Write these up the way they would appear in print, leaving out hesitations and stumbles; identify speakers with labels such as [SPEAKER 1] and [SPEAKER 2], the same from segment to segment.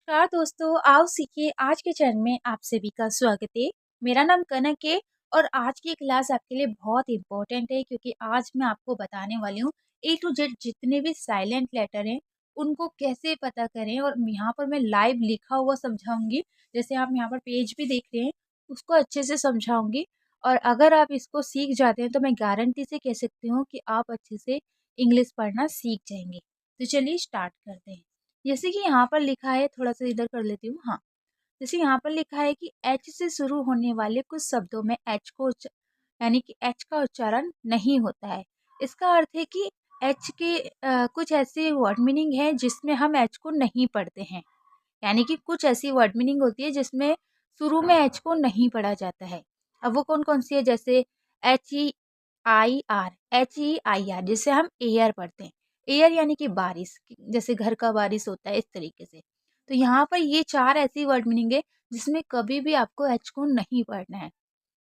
[SPEAKER 1] नमस्कार दोस्तों, आओ सीखिए। आज के चरण में आप सभी का स्वागत है। मेरा नाम कनक है और आज की क्लास आपके लिए बहुत इम्पोर्टेंट है क्योंकि आज मैं आपको बताने वाली हूँ ए टू जेड जितने भी साइलेंट लेटर हैं उनको कैसे पता करें। और यहाँ पर मैं लाइव लिखा हुआ समझाऊंगी, जैसे आप यहाँ पर पेज भी देख रहे हैं उसको अच्छे से समझाऊंगी। और अगर आप इसको सीख जाते हैं तो मैं गारंटी से कह सकती हूँ कि आप अच्छे से इंग्लिश पढ़ना सीख जाएंगे। तो चलिए स्टार्ट करते हैं। जैसे कि यहाँ पर लिखा है, थोड़ा-सा इधर कर लेती हूँ, हाँ। जैसे यहाँ पर लिखा है कि एच से शुरू होने वाले कुछ शब्दों में एच को यानी कि एच का उच्चारण नहीं होता है। इसका अर्थ है कि एच के कुछ ऐसे वर्ड मीनिंग है जिसमें हम एच को नहीं पढ़ते हैं। यानी कि कुछ ऐसी वर्ड मीनिंग होती है जिसमें शुरू में एच को नहीं पढ़ा जाता है। अब वो कौन-कौन सी है? जैसे एच ई आई आर जिसे हम एयर पढ़ते हैं। एयर यानी कि बारिश, जैसे घर का बारिश होता है इस तरीके से। तो यहाँ पर ये 4 ऐसी वर्ड मीनिंग है जिसमें कभी भी आपको एच को नहीं पढ़ना है।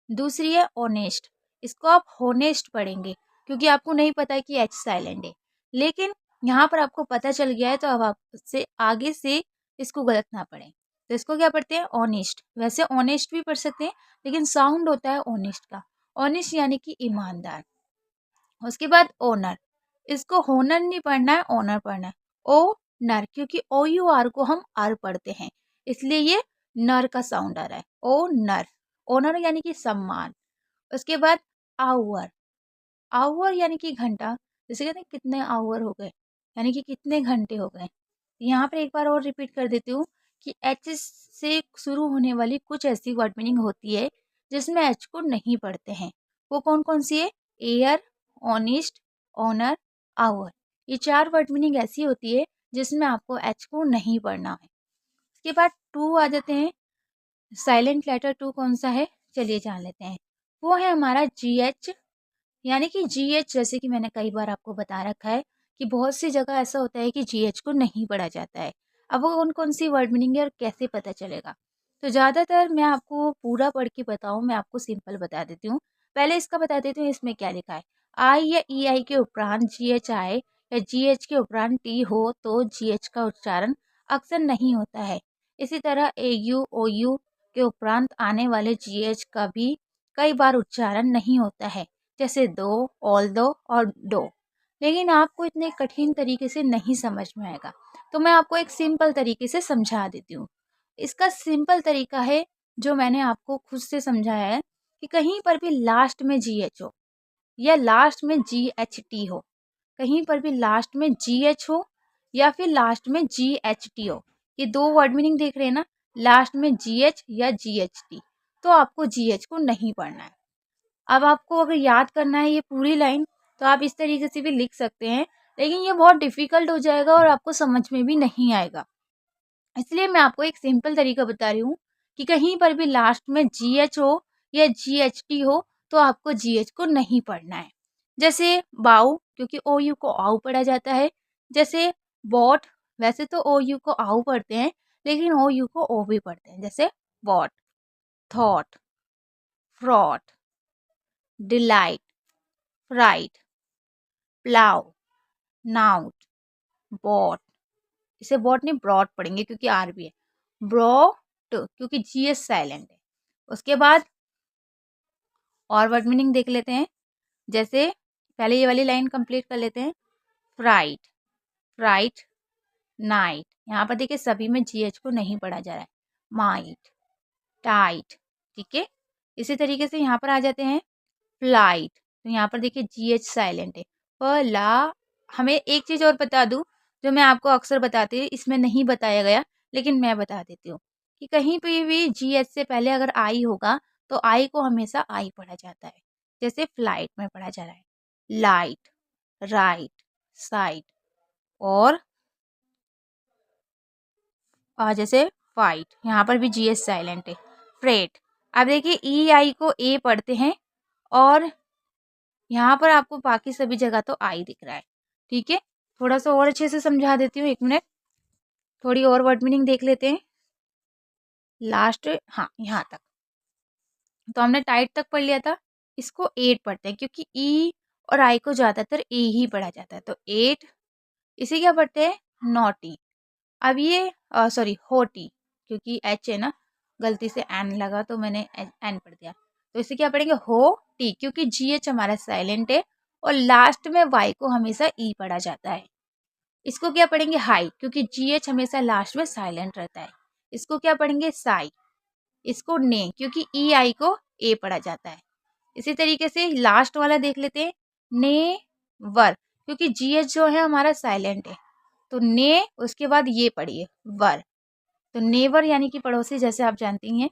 [SPEAKER 1] दूसरी है ऑनेस्ट, इसको आप होनेस्ट पढ़ेंगे क्योंकि आपको नहीं पता है कि एच साइलेंट है। लेकिन यहाँ पर आपको पता चल गया है तो अब आप से आगे से इसको गलत ना पढ़ें। तो इसको क्या पढ़ते हैं? ऑनेस्ट। वैसे ऑनेस्ट भी पढ़ सकते हैं लेकिन साउंड होता है ऑनेस्ट का। ऑनेस्ट यानी कि ईमानदार। उसके बाद ओनर, इसको होनर नहीं पढ़ना है, ओनर पढ़ना है। ओ नर, क्योंकि ओ यू आर को हम आर पढ़ते हैं इसलिए ये नर का साउंड आ रहा है। ओ नर। ओनर यानी कि सम्मान। उसके बाद आवर, आवर यानी कि घंटा। जैसे कहते हैं कितने आवर हो गए, यानी कि कितने घंटे हो गए। यहाँ पर एक बार और रिपीट कर देती हूँ कि एच से शुरू होने वाली कुछ ऐसी वर्ड मीनिंग होती है जिसमें एच को नहीं पढ़ते हैं। वो कौन कौन सी है? Air, honest, honour, hour. ये 4 वर्ड मीनिंग ऐसी होती है जिसमें आपको एच को नहीं पढ़ना है। उसके बाद टू आ जाते हैं। साइलेंट लेटर टू कौन सा है? चलिए जान लेते हैं। वो है हमारा जी एच, यानी कि जीएच। जैसे कि मैंने कई बार आपको बता रखा है कि बहुत सी जगह ऐसा होता है कि जीएच को नहीं पढ़ा जाता है। अब वो कौन-कौन सी वर्ड मीनिंग है और कैसे पता चलेगा? तो ज़्यादातर मैं आपको पूरा पढ़ के बताऊँ, मैं आपको सिंपल बता देती हूँ। पहले इसका बता देती हूँ इसमें क्या लिखा है। आई या ईआई के उपरांत जीएच आए या जीएच के उपरांत टी हो तो जीएच का उच्चारण अक्सर नहीं होता है। इसी तरह एयू, ओयू के उपरांत आने वाले जीएच का भी कई बार उच्चारण नहीं होता है। जैसे दो, ऑल दो और डो। लेकिन आपको इतने कठिन तरीके से नहीं समझ में आएगा, तो मैं आपको एक सिंपल तरीके से समझा देती हूँ। इसका सिंपल तरीका है जो मैंने आपको खुद से समझाया है कि कहीं पर भी लास्ट में जी एच हो या लास्ट में जी एच टी हो, कहीं पर भी लास्ट में जी एच हो या फिर लास्ट में जी एच टी हो, ये 2 वर्ड मीनिंग देख रहे हैं ना, लास्ट में जी एच या जी एच टी, तो आपको जी एच को नहीं पढ़ना है। अब आपको अगर याद करना है ये पूरी लाइन तो आप इस तरीके से भी लिख सकते हैं, लेकिन ये बहुत डिफ़िकल्ट हो जाएगा और आपको समझ में भी नहीं आएगा। इसलिए मैं आपको एक सिंपल तरीका बता रही हूँ कि कहीं पर भी लास्ट में जीएच हो या जीएचटी हो तो आपको जीएच को नहीं पढ़ना है। जैसे बाऊ, क्योंकि ओयू को आऊ पढ़ा जाता है। जैसे बॉट, वैसे तो ओयू को आऊ पढ़ते हैं लेकिन ओयू को ओ भी पढ़ते हैं। जैसे bought, thought, fraught, delight, fright, plough, nought, bought. इसे बॉट नहीं ब्रॉड पढ़ेंगे क्योंकि आर भी है। ब्रॉट, क्योंकि जीएस साइलेंट है। उसके बाद और वर्ड मीनिंग देख लेते हैं। जैसे पहले ये वाली लाइन कंप्लीट कर लेते हैं। Fright, fright, night. यहाँ पर देखिए सभी में जीएच को नहीं पढ़ा जा रहा है। माइट, टाइट, ठीक है। इसी तरीके से यहाँ पर आ जाते हैं। फ्लाइट, तो यहाँ पर देखिए जीएच साइलेंट है। ला, हमें एक चीज़ और बता दूँ जो मैं आपको अक्सर बताती हूँ, इसमें नहीं बताया गया लेकिन मैं बता देती हूँ कि कहीं पे भी जीएच से पहले अगर आई होगा तो आई को हमेशा आई पढ़ा जाता है। जैसे फ्लाइट में पढ़ा जा रहा है। लाइट, राइट, साइड और जैसे फाइट, यहाँ पर भी जीएच साइलेंट है। फ्रेट, अब देखिए ई आई को ए पढ़ते हैं और यहाँ पर आपको बाकी सभी जगह तो आई दिख रहा है, ठीक है। थोड़ा सा और अच्छे से समझा देती हूँ, 1 मिनट। थोड़ी और वर्ड मीनिंग देख लेते हैं। लास्ट, हाँ, यहाँ तक तो हमने टाइट तक पढ़ लिया था। इसको एट पढ़ते हैं क्योंकि ई और आई को ज़्यादातर ए ही पढ़ा जाता है, तो एट। इसे क्या पढ़ते हैं? नॉटी। अब ये सॉरी हो टी, क्योंकि एच है ना, गलती से एन लगा तो मैंने एन पढ़ दिया। तो इसे क्या पढ़ेंगे, हो टी, क्योंकि जी एच हमारा साइलेंट है और लास्ट में वाई को हमेशा ई पढ़ा जाता है। इसको क्या पढ़ेंगे, हाई, क्योंकि जी एच हमेशा लास्ट में साइलेंट रहता है। इसको क्या पढ़ेंगे, साई। इसको ने, क्योंकि ई आई को ए पढ़ा जाता है। इसी तरीके से लास्ट वाला देख लेते हैं, ने वर, क्योंकि जी एच जो है हमारा साइलेंट है, तो ने उसके बाद ये पढ़िए वर। तो नेवर यानी कि पड़ोसी, जैसे आप जानती हैं,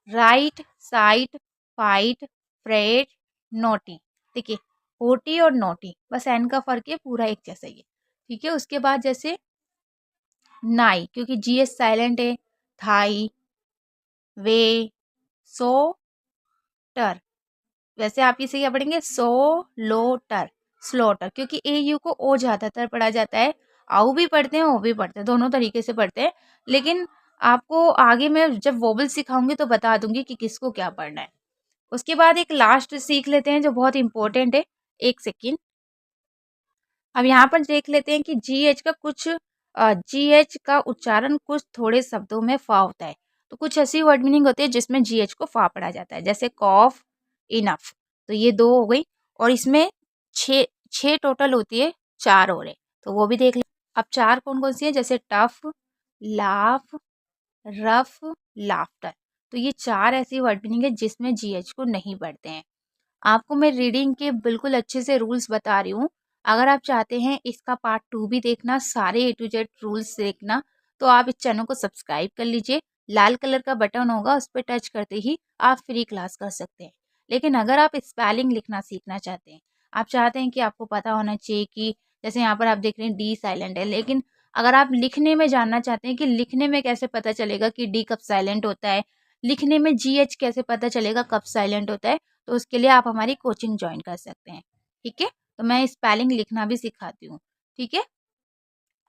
[SPEAKER 1] right, site, fight, Fred, naughty. देखिए होटी और नोटी, बस एन का फर्क है, पूरा एक जैसा ही है। ठीक है, उसके बाद जैसे नाई, क्योंकि जी एस साइलेंट है, थाई, वे, सो, टर। वैसे आप इसे क्या पढ़ेंगे, सो लो टर, स्लोटर, क्योंकि ए यू को ओ ज्यादातर पढ़ा जाता है। आउ भी पढ़ते हैं, ओ भी पढ़ते हैं, दोनों तरीके से पढ़ते हैं। लेकिन आपको आगे मैं जब वोबल सिखाऊंगी तो बता दूंगी कि किसको क्या पढ़ना है। उसके बाद एक लास्ट सीख लेते हैं जो बहुत इंपॉर्टेंट है। एक सेकेंड, अब यहाँ पर देख लेते हैं कि जी एच का कुछ जी एच का उच्चारण कुछ थोड़े शब्दों में फा होता है। तो कुछ ऐसी वर्ड मीनिंग होती है जिसमें जी एच को फा पढ़ा जाता है, जैसे कॉफ, इनफ। तो ये दो हो गई, और इसमें छः छः टोटल होती है, चार और है, तो वो भी देख ले। अब चार कौन कौन सी है, जैसे टफ, लाफ, रफ, लाफ्टर। तो ये चार ऐसी वर्ड मीनिंग है जिसमें जी एच को नहीं पढ़ते हैं। आपको मैं रीडिंग के बिल्कुल अच्छे से रूल्स बता रही हूँ। अगर आप चाहते हैं इसका पार्ट 2 भी देखना, सारे ए टू जेड रूल्स देखना, तो आप इस चैनल को सब्सक्राइब कर लीजिए। लाल कलर का बटन होगा, उस पर टच करते ही आप फ्री क्लास कर सकते हैं। लेकिन अगर आप स्पेलिंग लिखना सीखना चाहते हैं, आप चाहते हैं कि आपको पता होना चाहिए कि जैसे यहाँ पर आप देख रहे हैं डी साइलेंट है, लेकिन अगर आप लिखने में जानना चाहते हैं कि लिखने में कैसे पता चलेगा कि डी कब साइलेंट होता है, लिखने में जी एच कैसे पता चलेगा कब साइलेंट होता है, तो उसके लिए आप हमारी कोचिंग ज्वाइन कर सकते हैं। ठीक है, तो मैं स्पेलिंग लिखना भी सिखाती हूँ। ठीक है,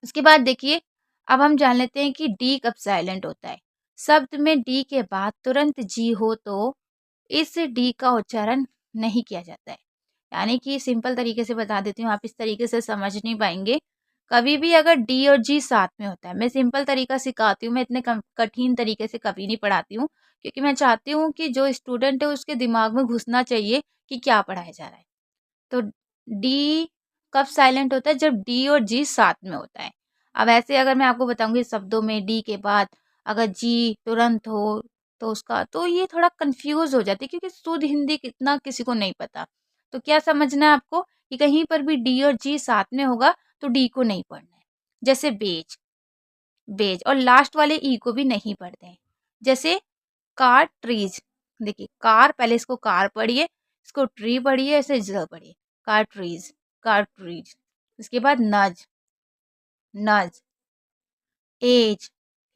[SPEAKER 1] उसके बाद देखिए, अब हम जान लेते हैं कि डी कब साइलेंट होता है। शब्द में डी के बाद तुरंत जी हो तो इस डी का उच्चारण नहीं किया जाता है। यानी कि सिंपल तरीके से बता देती हूँ, आप इस तरीके से समझ नहीं पाएंगे। कभी भी अगर डी और जी साथ में होता है, मैं सिंपल तरीका सिखाती हूँ, मैं इतने कठिन तरीके से कभी नहीं पढ़ाती हूँ, क्योंकि मैं चाहती हूँ कि जो स्टूडेंट है उसके दिमाग में घुसना चाहिए कि क्या पढ़ाया जा रहा है। तो डी कब साइलेंट होता है, जब डी और जी साथ में होता है। अब ऐसे अगर मैं आपको बताऊंगी शब्दों में डी के बाद अगर जी तुरंत हो तो उसका, तो ये थोड़ा कंफ्यूज हो जाती है, क्योंकि शुद्ध हिंदी कितना किसी को नहीं पता। तो क्या समझना है आपको कि कहीं पर भी डी और जी साथ में होगा तो डी को नहीं पढ़ना है। जैसे बेज, बेज, और लास्ट वाले ई को भी नहीं पढ़ते हैं। जैसे कार ट्रीज, देखिए कार, पहले इसको कार पढ़िए, इसको ट्री पढ़िए, ऐसे ज पढ़िए, कार ट्रीज, कार ट्रीज। उसके बाद nudge, nudge, edge,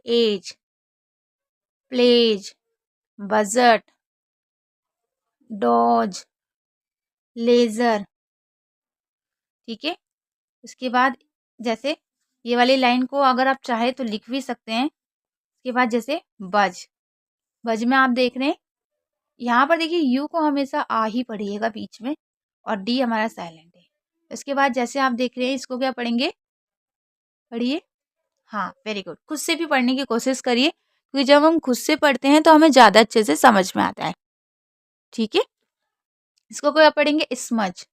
[SPEAKER 1] edge, pledge, budget, dodge, ledger. ठीक है, उसके बाद जैसे ये वाली लाइन को अगर आप चाहे तो लिख भी सकते हैं। उसके बाद जैसे बज, बज में आप देख रहे हैं यहाँ पर देखिए यू को हमेशा आ ही पढ़िएगा बीच में, और डी हमारा साइलेंट है। इसके बाद जैसे आप देख रहे हैं इसको क्या पढ़ेंगे, पढ़िए, हाँ वेरी गुड, खुद से भी पढ़ने की कोशिश करिए, क्योंकि जब हम खुद से पढ़ते हैं तो हमें ज़्यादा अच्छे से समझ में आता है। ठीक है, इसको क्या पढ़ेंगे, smudge,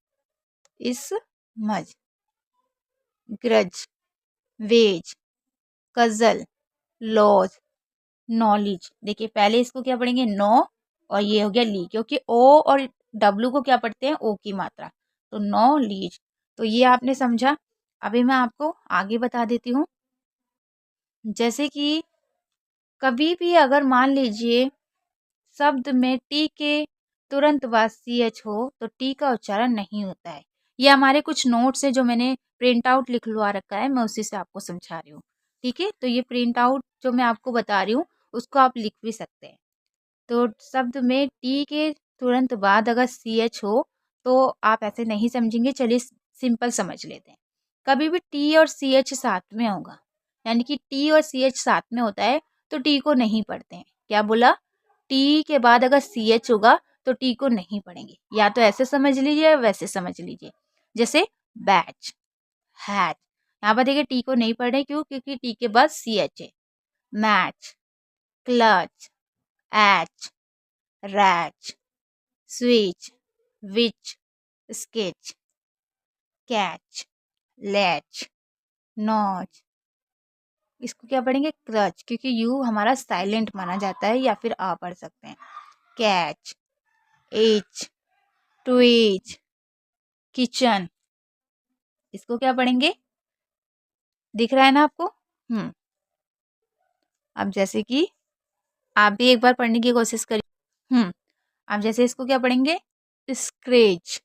[SPEAKER 1] smudge, grudge, wedge, cudgel, lodge, knowledge. देखिए पहले इसको क्या पढ़ेंगे, नो, और ये हो गया ली, क्योंकि ओ और डब्लू को क्या पढ़ते हैं, ओ की मात्रा, तो नॉलेज। तो ये आपने समझा। अभी मैं आपको आगे बता देती हूँ। जैसे कि कभी भी अगर मान लीजिए शब्द में टी के तुरंत बाद सी एच हो तो टी का उच्चारण नहीं होता है। ये हमारे कुछ नोट्स है जो मैंने प्रिंट आउट लिखवा रखा है, मैं उसी से आपको समझा रही हूँ। ठीक है, तो ये प्रिंट आउट जो मैं आपको बता रही हूँ उसको आप लिख भी सकते हैं। तो शब्द में टी के तुरंत बाद अगर सी एच हो तो आप ऐसे नहीं समझेंगे, चलिए सिंपल समझ लेते हैं। कभी भी टी और सी एच साथ में होगा, यानी कि टी और सी एच साथ में होता है तो टी को नहीं पढ़ते हैं। क्या बोला, टी के बाद अगर सी एच होगा तो टी को नहीं पढ़ेंगे, या तो ऐसे समझ लीजिए या वैसे समझ लीजिए। जैसे बैच, हैच, यहाँ पर देखिए टी को नहीं पढ़ रहे, क्यों? क्योंकि टी के बाद सी एच है। Match, clutch, etch, retch, switch, which, sketch, catch, latch, notch. इसको क्या पढ़ेंगे? क्रच, क्योंकि यू हमारा साइलेंट माना जाता है, या फिर आ पढ़ सकते हैं। Catch, etch, twitch, kitchen. इसको क्या पढ़ेंगे? दिख रहा है ना आपको? अब जैसे कि आप भी एक बार पढ़ने की कोशिश करिए। अब जैसे इसको क्या पढ़ेंगे? Scratch,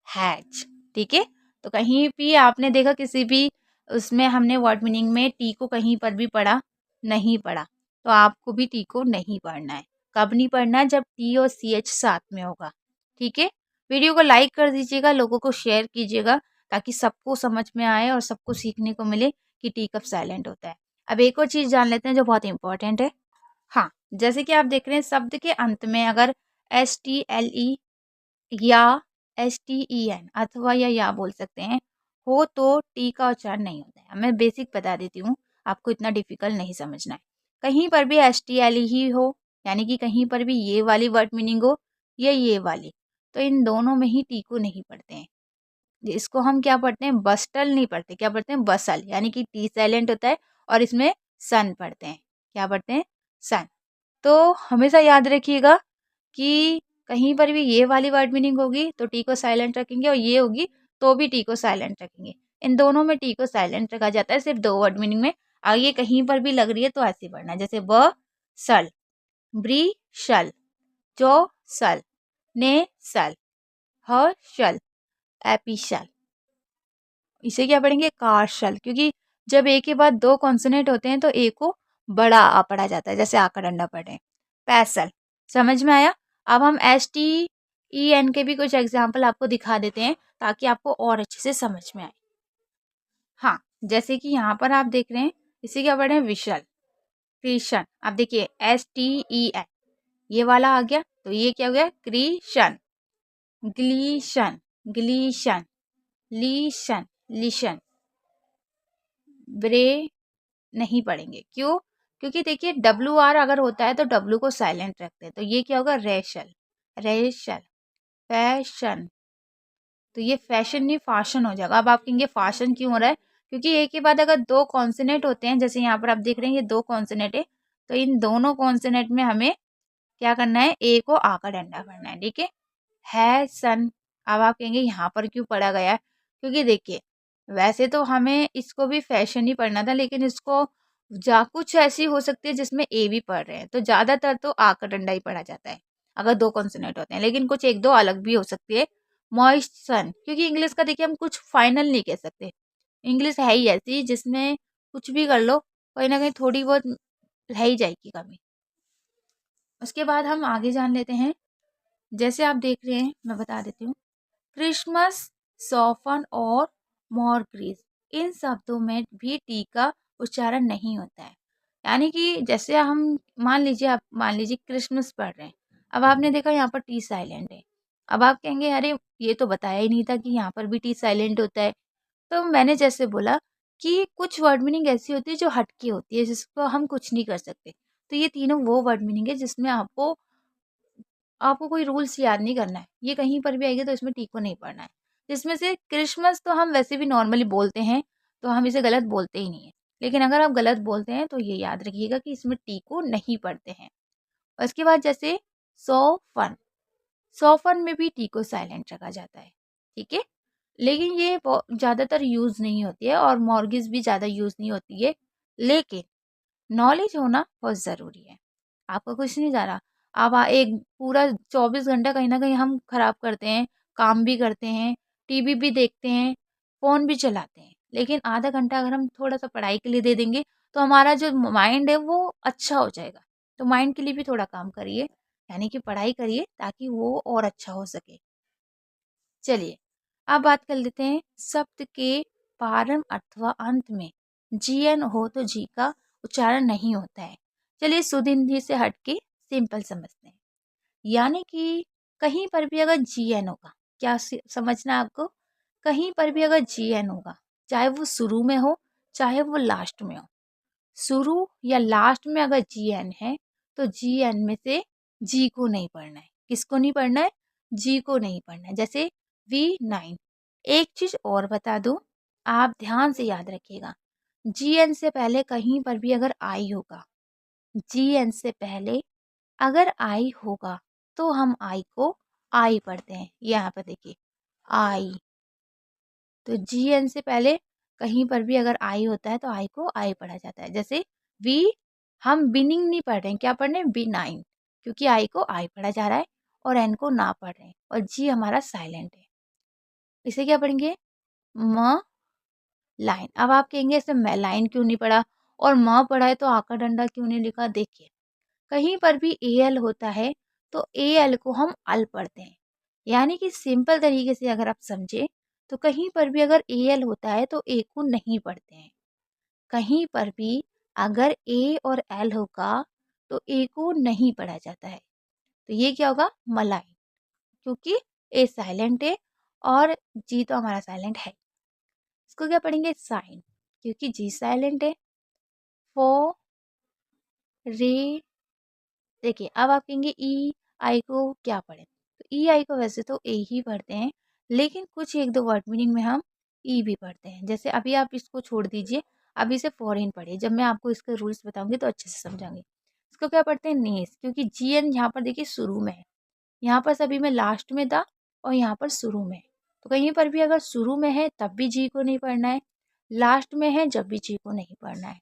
[SPEAKER 1] hatch. ठीक है, तो कहीं भी आपने देखा किसी भी उसमें हमने वर्ड मीनिंग में टी को कहीं पर भी पढ़ा? नहीं पढ़ा। तो आपको भी टी को नहीं पढ़ना है। कब नहीं पढ़ना है? जब टी और सी एच साथ में होगा। ठीक है, वीडियो को लाइक कर दीजिएगा, लोगों को शेयर कीजिएगा, ताकि सबको समझ में आए और सबको सीखने को मिले कि टी कब साइलेंट होता है। अब एक और चीज़ जान लेते हैं जो बहुत इंपॉर्टेंट है। हाँ, जैसे कि आप देख रहे हैं शब्द के अंत में अगर STLE या STEN अथवा या बोल सकते हैं हो, तो टी का उच्चारण नहीं होता है। मैं बेसिक बता देती हूँ, आपको इतना डिफिकल्ट नहीं समझना है। कहीं पर भी STLE ही हो, यानी कि कहीं पर भी ये वाली वर्ड मीनिंग हो या ये वाली, तो इन दोनों में ही टी को नहीं पढ़ते हैं। इसको हम क्या पढ़ते हैं? बस्टल नहीं पढ़ते, क्या पढ़ते हैं? बसल, यानी कि टी साइलेंट होता है और इसमें सन पढ़ते हैं। क्या पढ़ते हैं? सन। तो हमेशा याद रखिएगा कि कहीं पर भी ये वाली वर्ड मीनिंग होगी तो टी को साइलेंट रखेंगे, और ये होगी तो भी टी को साइलेंट रखेंगे। इन दोनों में टी को साइलेंट रखा जाता है, सिर्फ 2 वर्ड मीनिंग में। आगे कहीं पर भी लग रही है तो ऐसे पढ़ना है, जैसे ब सल, ब्री शल, जो सल, ने सल, ह शल, एपी शल। इसे क्या पढ़ेंगे? कार्शल, क्योंकि जब ए के बाद 2 कॉन्सोनेंट होते हैं तो ए को बड़ा आ पढ़ा जाता है, जैसे आ का डंडा पढ़े। पैसल, समझ में आया? अब हम STEN के भी कुछ एग्जाम्पल आपको दिखा देते हैं, ताकि आपको और अच्छे से समझ में आए। हाँ, जैसे कि यहाँ पर आप देख रहे हैं, इसे क्या पढ़े? विशल, क्रिशन। अब देखिए STEN, ये वाला आ गया, तो ये क्या हो गया? क्रिशन, ग्लीशन, ग्लीशन, लीशन, लिशन। ब्रे नहीं पढ़ेंगे, क्यों? क्योंकि देखिए WR अगर होता है तो W को साइलेंट रखते हैं, तो ये क्या होगा? Racial, racial, fashion. तो ये फैशन नहीं फाशन हो जाएगा। अब आप कहेंगे फाशन क्यों हो रहा है? क्योंकि एक के बाद अगर 2 कॉन्सोनेंट होते हैं, जैसे यहाँ पर आप देख रहे हैं ये 2 कॉन्सोनेंट है, तो इन दोनों कॉन्सोनेंट में हमें क्या करना है? ए को आ का डंडा पढ़ना है। ठीक है सन। अब आप कहेंगे यहाँ पर क्यों पढ़ा गया है? क्योंकि देखिए वैसे तो हमें इसको भी फैशन ही पढ़ना था, लेकिन इसको जा कुछ ऐसी हो सकती है जिसमें ए भी पढ़ रहे हैं, तो ज़्यादातर तो आ का डंडा ही पढ़ा जाता है अगर 2 कॉन्सोनेंट होते हैं, लेकिन कुछ 1-2 अलग भी हो सकती है। मॉइस्ट सन, क्योंकि इंग्लिश का देखिए हम कुछ फाइनल नहीं कह सकते। इंग्लिश है ही ऐसी जिसमें कुछ भी कर लो, कहीं ना कहीं थोड़ी बहुत रह ही जाएगी कमी। उसके बाद हम आगे जान लेते हैं। जैसे आप देख रहे हैं, मैं बता देती हूँ। क्रिसमस, सॉफन और मॉर्ग्रीज, इन शब्दों में भी टी का उच्चारण नहीं होता है। यानी कि जैसे हम आप मान लीजिए क्रिसमस पढ़ रहे हैं, अब आपने देखा यहाँ पर टी साइलेंट है। अब आप कहेंगे अरे ये तो बताया ही नहीं था कि यहाँ पर भी टी साइलेंट होता है। तो मैंने जैसे बोला कि कुछ वर्ड मीनिंग ऐसी होती है जो हटके होती है, जिसको हम कुछ नहीं कर सकते। तो ये तीनों वो वर्ड मीनिंग है जिसमें आपको आपको कोई रूल्स याद नहीं करना है। ये कहीं पर भी आएगी तो इसमें टी को नहीं पढ़ना है। जिसमें से क्रिसमस तो हम वैसे भी नॉर्मली बोलते हैं, तो हम इसे गलत बोलते ही नहीं है। लेकिन अगर आप गलत बोलते हैं तो ये याद रखिएगा कि इसमें टी को नहीं पढ़ते हैं। और इसके बाद जैसे सो फन, सो फन में भी टी को साइलेंट रखा जाता है। ठीक है? लेकिन ये ज़्यादातर यूज़ नहीं होती है, और मॉर्गेज भी ज़्यादा यूज़ नहीं होती है। लेकिन नॉलेज होना बहुत ज़रूरी है। आपका कुछ नहीं जा रहा। अब एक पूरा 24 घंटा कहीं न कहीं हम खराब करते हैं, काम भी करते हैं, टीवी भी देखते हैं, फ़ोन भी चलाते हैं। लेकिन आधा घंटा अगर हम थोड़ा-सा पढ़ाई के लिए दे देंगे, तो हमारा जो माइंड है वो अच्छा हो जाएगा। तो माइंड के लिए भी थोड़ा काम करिए, यानी कि पढ़ाई करिए ताकि वो और अच्छा हो सके। चलिए, अब बात कर लेते हैं शब्द के प्रारंभ अथवा अंत में जीएन हो तो जी का उच्चारण नहीं होता है। चलिए शुद्ध हिंदी से हटके सिंपल समझते हैं। यानी कि कहीं पर भी अगर जीएन होगा, क्या समझना है आपको? कहीं पर भी अगर जीएन होगा चाहे वो शुरू में हो, चाहे वो लास्ट में हो। शुरू या लास्ट में अगर जी एन है, तो जी एन में से जी को नहीं पढ़ना है। किसको नहीं पढ़ना है? जी को नहीं पढ़ना है। जैसे V9। एक चीज़ और बता दूँ, आप ध्यान से याद रखिएगा। जी एन से पहले कहीं पर भी अगर आई होगा, जी एन से पहले अगर आई होगा, तो हम आई को आई पढ़ते हैं। यहाँ पर देखिए, आई। तो जी एन से पहले कहीं पर भी अगर आई होता है, तो आई को आई पढ़ा जाता है। जैसे वी, हम बिनिंग नहीं पढ़ रहे हैं, क्या पढ़ रहे हैं? B9, क्योंकि आई को आई पढ़ा जा रहा है और एन को ना पढ़ रहे हैं, और जी हमारा साइलेंट है। इसे क्या पढ़ेंगे? म लाइन। अब आप कहेंगे इसमें मैं लाइन क्यों नहीं पढ़ा और म पढ़ा है तो आका डंडा क्यों नहीं लिखा? देखिए, कहीं पर भी एल होता है, तो एल को हम अल पढ़ते हैं। यानी कि सिंपल तरीके से अगर आप समझे, तो कहीं पर भी अगर एल होता है तो ए को नहीं पढ़ते हैं। कहीं पर भी अगर ए और एल होगा, तो ए को नहीं पढ़ा जाता है। तो ये क्या होगा? मलाई, क्योंकि ए साइलेंट है और जी तो हमारा साइलेंट है। इसको क्या पढ़ेंगे? साइन, क्योंकि जी साइलेंट है। फो, रे। देखिए, अब आप कहेंगे ई आई को क्या पढ़ें? तो ई आई को वैसे तो ए ही पढ़ते हैं, लेकिन कुछ एक दो वर्ड मीनिंग में हम ई भी पढ़ते हैं। जैसे अभी आप इसको छोड़ दीजिए, अभी से फॉरेन पढ़िए। जब मैं आपको इसके रूल्स बताऊंगी तो अच्छे से समझाऊंगी। इसको क्या पढ़ते हैं? नेस, क्योंकि जी एन यहाँ पर देखिए शुरू में है, यहाँ पर सभी में लास्ट में था और यहाँ पर शुरू में है। तो कहीं पर भी अगर शुरू में है तब भी जी को नहीं पढ़ना है, लास्ट में है जब भी जी को नहीं पढ़ना है।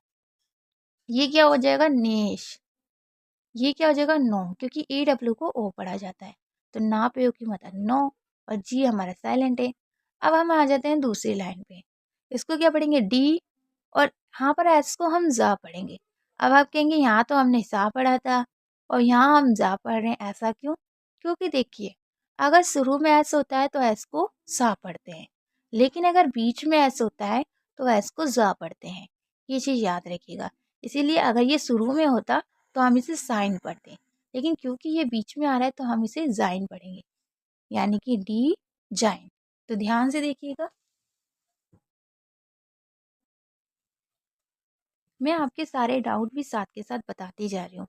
[SPEAKER 1] ये क्या हो जाएगा? नेश। ये क्या हो जाएगा? नो, क्योंकि ए डब्ल्यू को ओ पढ़ा जाता है, तो ना पे ओ की मतलब नो, और जी हमारा साइलेंट है। अब हम आ जाते हैं दूसरी लाइन पे। इसको क्या पढ़ेंगे? डी, और यहाँ पर एस को हम जा पढ़ेंगे। अब आप कहेंगे यहाँ तो हमने सा पढ़ा था और यहाँ हम जा पढ़ रहे हैं, ऐसा क्यों? क्योंकि देखिए, अगर शुरू में एस होता है तो एस को सा पढ़ते हैं, लेकिन अगर बीच में एस होता है तो एस को जा पढ़ते हैं। ये चीज़ याद रखिएगा। इसीलिए अगर ये शुरू में होता तो हम इसे साइन पढ़ते हैं, लेकिन क्योंकि ये बीच में आ रहा है तो हम इसे जाइन पढ़ेंगे, यानी कि डी, जाइन। तो ध्यान से देखिएगा, मैं आपके सारे डाउट भी साथ के साथ बताती जा रही हूँ।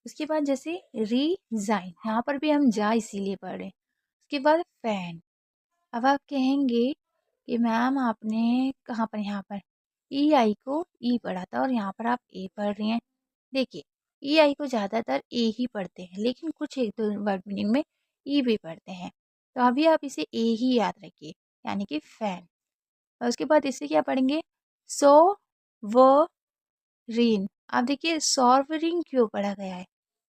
[SPEAKER 1] उसके बाद जैसे रिजाइन, यहाँ पर भी हम जा इसीलिए पढ़ रहे हैं। उसके बाद फैन। अब आप कहेंगे कि मैम आपने कहाँ पर, यहाँ पर ई आई को ई पढ़ा था और यहाँ पर आप ए पढ़ रही हैं। देखिए, ई आई को ज़्यादातर ए ही पढ़ते हैं, लेकिन कुछ एक दो वर्ड मीनिंग में ई भी पढ़ते हैं। तो अभी आप इसे ए ही याद रखिए, यानी कि फैन। और उसके बाद इसे क्या पढ़ेंगे? सो, वो, रीन। आप देखिए, सॉवरिंग क्यों पढ़ा गया है?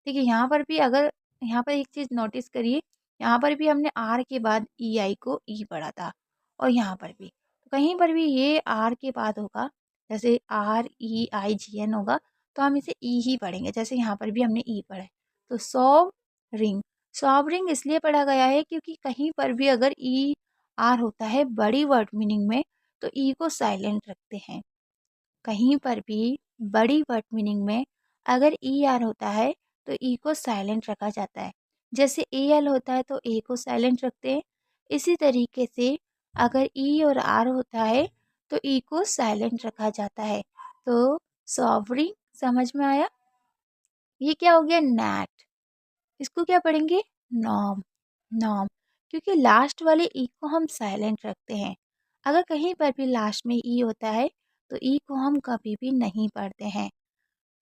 [SPEAKER 1] देखिए, यहाँ पर भी अगर, यहाँ पर एक चीज़ नोटिस करिए, यहाँ पर भी हमने आर के बाद ई आई को ई पढ़ा था, और यहाँ पर भी तो कहीं पर भी ये आर के बाद होगा, जैसे आर ई आई जी एन होगा, तो हम इसे ई ही पढ़ेंगे, जैसे यहाँ पर भी हमने ई पढ़ा है। तो सॉवरिंग, सॉवरिंग इसलिए पढ़ा गया है क्योंकि कहीं पर भी अगर ई आर होता है बड़ी वर्ड मीनिंग में, तो ई को साइलेंट रखते हैं। कहीं पर भी बड़ी वर्ड मीनिंग में अगर ई आर होता है तो ई को साइलेंट रखा जाता है। जैसे ए एल होता है तो ए को साइलेंट रखते हैं। इसी तरीके से अगर ई और आर होता है तो ई को साइलेंट रखा जाता है। तो सॉवरिंग समझ में आया? ये क्या हो गया? नैट। इसको क्या पढ़ेंगे? नॉम, नॉम, क्योंकि लास्ट वाले ई को हम साइलेंट रखते हैं। अगर कहीं पर भी लास्ट में ई होता है तो ई को हम कभी भी नहीं पढ़ते हैं।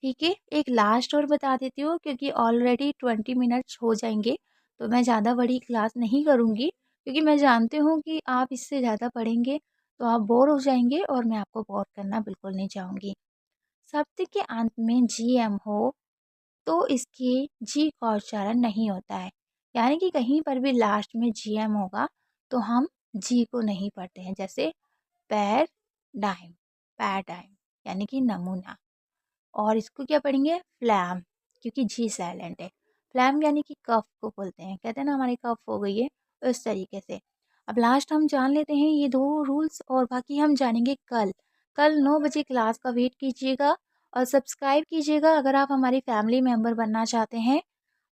[SPEAKER 1] ठीक है, एक लास्ट और बता देती हूँ, क्योंकि ऑलरेडी 20 मिनट्स हो जाएंगे, तो मैं ज़्यादा बड़ी क्लास नहीं करूँगी, क्योंकि मैं जानती हूँ कि आप इससे ज़्यादा पढ़ेंगे तो आप बोर हो जाएंगे, और मैं आपको बोर करना बिल्कुल नहीं चाहूँगी। शब्द के अंत में जी एम हो तो इसके जी का उच्चारण नहीं होता है, यानी कि कहीं पर भी लास्ट में जी एम होगा तो हम जी को नहीं पढ़ते हैं। जैसे पैर डाइम, पैराडाइम, यानी कि नमूना। और इसको क्या पढ़ेंगे? फ्लैम, क्योंकि जी साइलेंट है। फ्लैम यानी कि कफ को बोलते हैं, कहते हैं ना हमारी कफ हो गई है, उस तरीके से। अब लास्ट हम जान लेते हैं ये दो रूल्स, और बाकी हम जानेंगे कल। कल 9 बजे क्लास का वेट कीजिएगा और सब्सक्राइब कीजिएगा अगर आप हमारी फैमिली मेम्बर बनना चाहते हैं।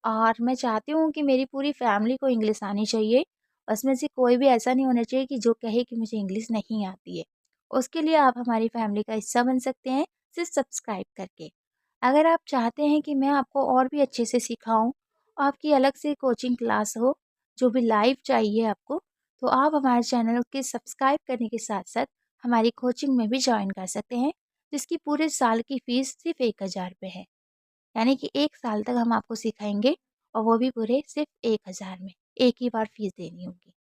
[SPEAKER 1] और मैं चाहती हूँ कि मेरी पूरी फैमिली को इंग्लिश आनी चाहिए, उसमें से कोई भी ऐसा नहीं होना चाहिए कि जो कहे कि मुझे इंग्लिश नहीं आती है। उसके लिए आप हमारी फैमिली का हिस्सा बन सकते हैं सिर्फ सब्सक्राइब करके। अगर आप चाहते हैं कि मैं आपको और भी अच्छे से सिखाऊं, आपकी अलग से कोचिंग क्लास हो, जो भी लाइव चाहिए आपको, तो आप हमारे चैनल के सब्सक्राइब करने के साथ-साथ हमारी कोचिंग में भी जॉइन कर सकते हैं, जिसकी पूरे साल की फ़ीस सिर्फ़ 1000 रुपए है। यानी कि 1 साल तक हम आपको सिखाएँगे और वो भी पूरे सिर्फ़ 1000 में, एक ही बार फ़ीस देनी होगी।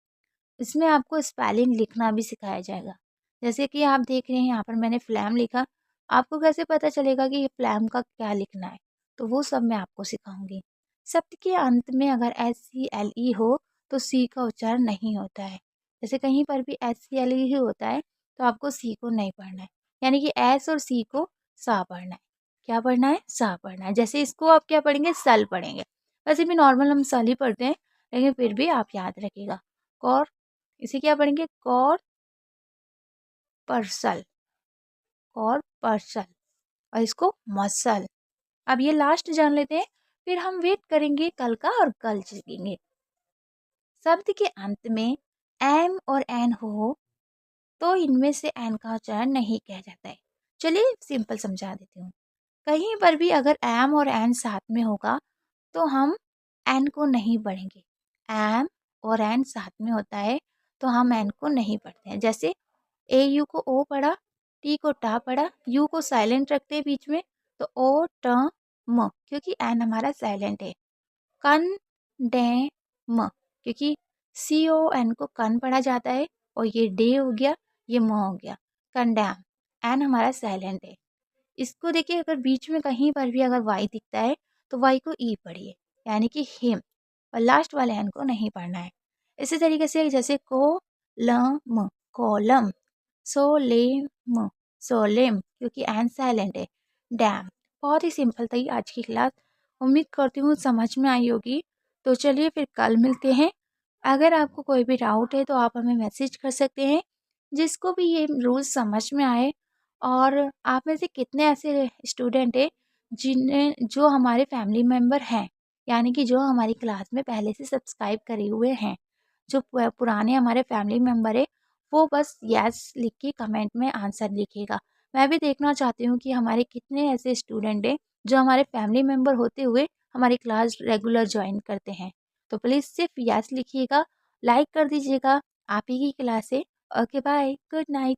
[SPEAKER 1] इसमें आपको स्पेलिंग लिखना भी सिखाया जाएगा। जैसे कि आप देख रहे हैं यहाँ पर मैंने फ्लैम लिखा, आपको कैसे पता चलेगा कि ये फ्लैम का क्या लिखना है? तो वो सब मैं आपको सिखाऊँगी। शब्द के अंत में अगर SCLE हो तो सी का उच्चारण नहीं होता है। जैसे कहीं पर भी SCLE ही होता है तो आपको सी को नहीं पढ़ना है। यानी कि एस और सी को सा पढ़ना है। क्या पढ़ना है? सा पढ़ना है। जैसे इसको आप क्या पढ़ेंगे? सल पढ़ेंगे। वैसे भी नॉर्मल हम सल ही पढ़ते हैं, लेकिन फिर भी आप याद रखिएगा। कॉर इसे क्या पढ़ेंगे? पर्सल, कॉर्पसल और इसको मसल। अब ये लास्ट जान लेते हैं, फिर हम वेट करेंगे कल का और कल सीखेंगे। शब्द के अंत में एम और एन हो तो इनमें से एन का उच्चारण नहीं किया जाता है। चलिए सिंपल समझा देती हूँ। कहीं पर भी अगर एम और एन साथ में होगा तो हम एन को नहीं पढ़ेंगे। एम और एन साथ में होता है तो हम एन को नहीं पढ़ते हैं। जैसे ए यू को ओ पढ़ा, टी को टा पढ़ा, यू को साइलेंट रखते हैं बीच में तो ओ ट म, क्योंकि एन हमारा साइलेंट है। कन डे म, क्योंकि सी ओ एन को कन पढ़ा जाता है और ये डे हो गया, ये म हो गया। कंडैम, एन हमारा साइलेंट है। इसको देखिए अगर बीच में कहीं पर भी अगर वाई दिखता है तो वाई को ई पढ़िए, यानी कि हिम, और लास्ट वाले एन को नहीं पढ़ना है। इसी तरीके से जैसे को ल म, कोलम, सोलेम, सोलेम, क्योंकि एन साइलेंट है। डैम। बहुत ही सिंपल थी आज की क्लास, उम्मीद करती हूँ समझ में आई होगी। तो चलिए फिर कल मिलते हैं। अगर आपको कोई भी डाउट है तो आप हमें मैसेज कर सकते हैं। जिसको भी ये रूल्स समझ में आए, और आप में से कितने ऐसे स्टूडेंट हैं जिन्हें जो हमारे फैमिली मेंबर हैं, यानी कि जो हमारी क्लास में पहले से सब्सक्राइब करे हुए हैं, जो पुराने हमारे फैमिली मेंबर है, वो बस यस लिख के कमेंट में आंसर लिखिएगा। मैं भी देखना चाहती हूँ कि हमारे कितने ऐसे स्टूडेंट हैं जो हमारे फैमिली मेंबर होते हुए हमारी क्लास रेगुलर ज्वाइन करते हैं। तो प्लीज़ सिर्फ यस लिखिएगा, लाइक कर दीजिएगा। आप ही की क्लास है। Okay bye, good night.